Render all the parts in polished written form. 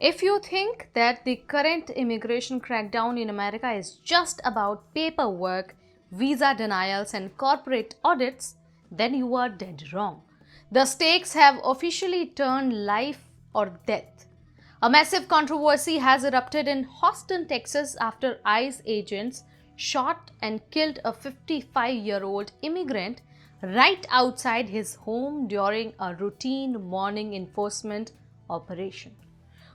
If you think that the current immigration crackdown in America is just about paperwork, visa denials, and corporate audits, then you are dead wrong. The stakes have officially turned life or death. A massive controversy has erupted in Houston, Texas after ICE agents shot and killed a 55-year-old immigrant right outside his home during a routine morning enforcement operation.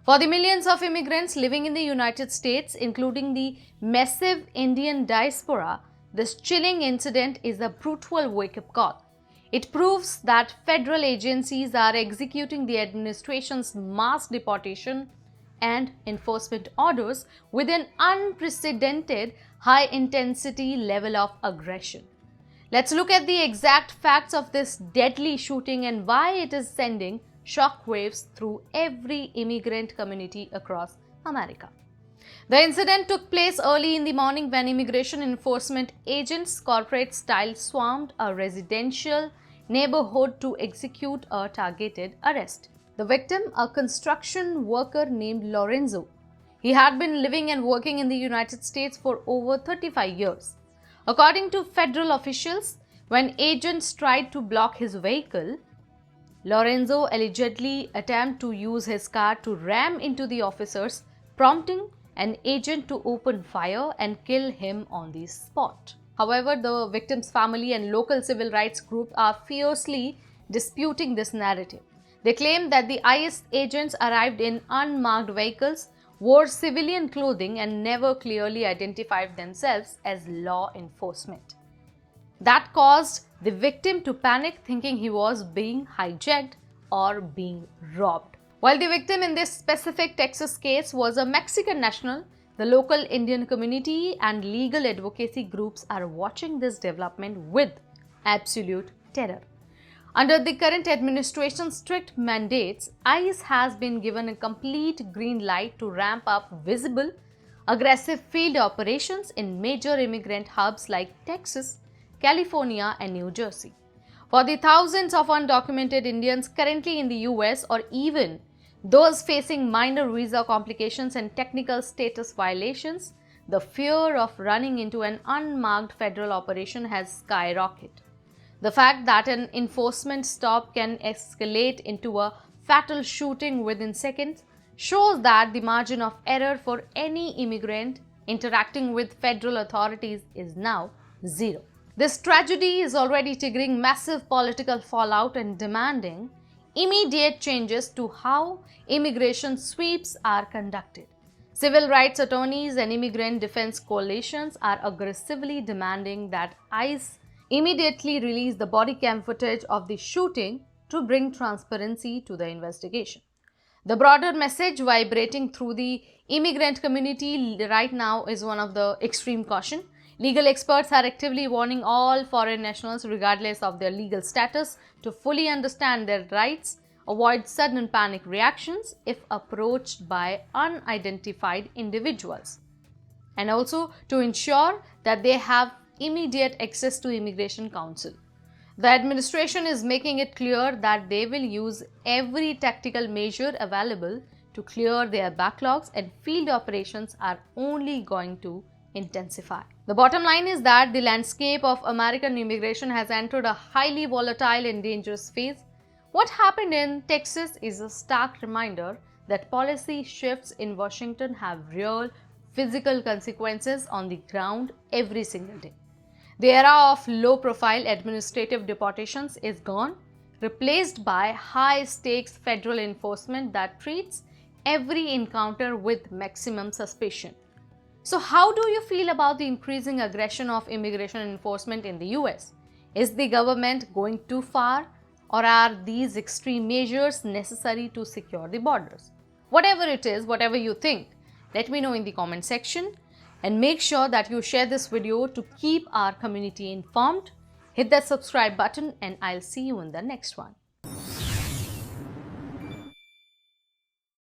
For the millions of immigrants living in the United States, including the massive Indian diaspora, this chilling incident is a brutal wake-up call. It proves that federal agencies are executing the administration's mass deportation and enforcement orders with an unprecedented high-intensity level of aggression. Let's look at the exact facts of this deadly shooting and why it is sending shockwaves through every immigrant community across America. The incident took place early in the morning when immigration enforcement agents corporate style swarmed a residential neighborhood to execute a targeted arrest. The victim, a construction worker named Lorenzo. He had been living and working in the United States for over 35 years. According to federal officials, when agents tried to block his vehicle, Lorenzo allegedly attempted to use his car to ram into the officers, prompting an agent to open fire and kill him on the spot. However, the victim's family and local civil rights groups are fiercely disputing this narrative. They claim that the ICE agents arrived in unmarked vehicles, wore civilian clothing, and never clearly identified themselves as law enforcement. That caused the victim to panic, thinking he was being hijacked or being robbed. While the victim in this specific Texas case was a Mexican national, the local Indian community and legal advocacy groups are watching this development with absolute terror. Under the current administration's strict mandates, ICE has been given a complete green light to ramp up visible, aggressive field operations in major immigrant hubs like Texas, California, and New Jersey. For the thousands of undocumented Indians currently in the US or even those facing minor visa complications and technical status violations, the fear of running into an unmarked federal operation has skyrocketed. The fact that an enforcement stop can escalate into a fatal shooting within seconds shows that the margin of error for any immigrant interacting with federal authorities is now zero. This tragedy is already triggering massive political fallout and demanding immediate changes to how immigration sweeps are conducted. Civil rights attorneys and immigrant defense coalitions are aggressively demanding that ICE immediately release the body cam footage of the shooting to bring transparency to the investigation. The broader message vibrating through the immigrant community right now is one of the extreme caution. Legal experts are actively warning all foreign nationals, regardless of their legal status, to fully understand their rights, avoid sudden panic reactions if approached by unidentified individuals, and also to ensure that they have immediate access to immigration counsel. The administration is making it clear that they will use every tactical measure available to clear their backlogs, and field operations are only going to intensify. The bottom line is that the landscape of American immigration has entered a highly volatile and dangerous phase. What happened in Texas is a stark reminder that policy shifts in Washington have real physical consequences on the ground every single day. The era of low-profile administrative deportations is gone, replaced by high-stakes federal enforcement that treats every encounter with maximum suspicion. So how do you feel about the increasing aggression of immigration enforcement in the US? Is the government going too far, or are these extreme measures necessary to secure the borders? Whatever it is, whatever you think, let me know in the comment section, and make sure that you share this video to keep our community informed. Hit that subscribe button and I'll see you in the next one.